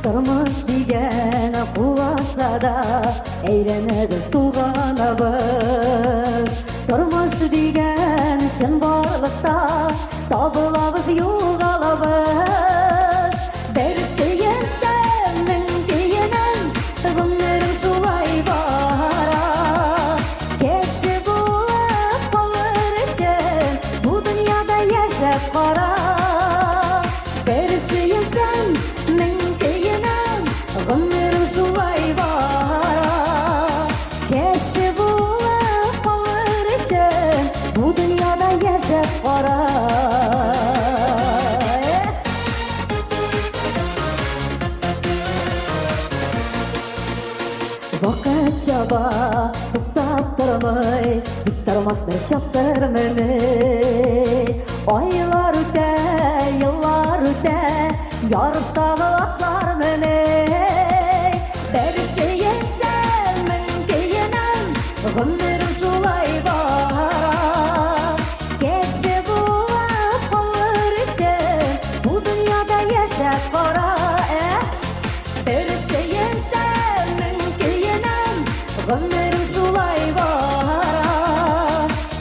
Тұрмыш деген құласа да әйленеміз туғанымыз. Тұрмыш деген шын барлықта табылабыз юғалабыз. Бір сүйенсемнің кейінен ғұмырым солай бара. Кеші болып қалыр үшін бұл дүнияда ешіп қара. Бір сүйенсемнің кейінен ғұмырым солай бара. Кеші болып қалыр үшін бұл дүнияда ешіп қара. Вақыт жаба тоқтап тұрмай, тік тұрмас бір шаптыр мені. Айлар өте, еллар өте, ярыштағы атлар мені. Бір сүйенсемнің кейінен ғұмырым солай бара. Кеші болып қалыр үшін бұл дүнияда ешіп қара. Бір сүйенсемнің кейінен ғұмырым солай бара.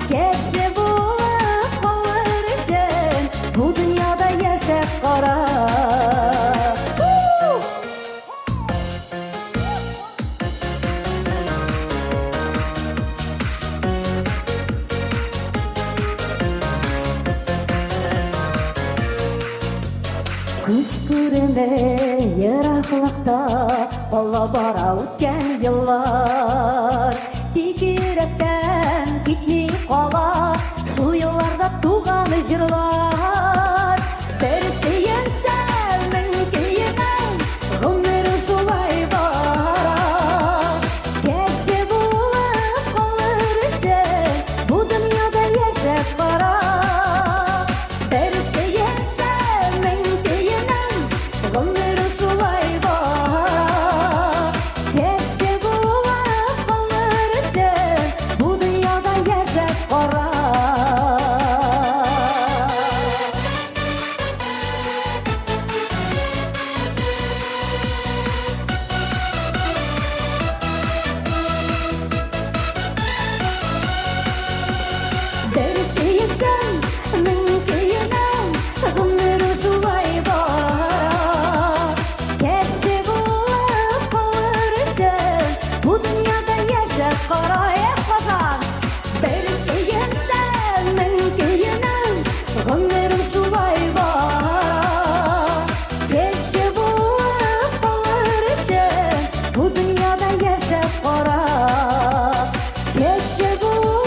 Кеші болып қалыр үшін бұл дүнияда ешіп қара. Күз көреме ерақлықта бала бара өткен еллар. Текіректен кетмей қала сол елларда туған жырлар. Бір сүйенсемнің кейінен ғұмырым солай бара. Кеші болып қалыр үшін бұл дүнияда ешіп қара. Бір сүйенсемнің кейінен ғұмырым солай бара. Кеші болып қалыр үшін бұл дүнияда ешіп қара. Бір сүйенсемнің кейінен ғұмырым солай бара. Кеші болып қалыр үшін бұл дүнияда ешіп қара. Қазақ! Бір сүйенсемнің кейінен ғұмырым солай бара. Кеші болып қалыр үшін бұл дүнияда ешіп қара. Кеші болып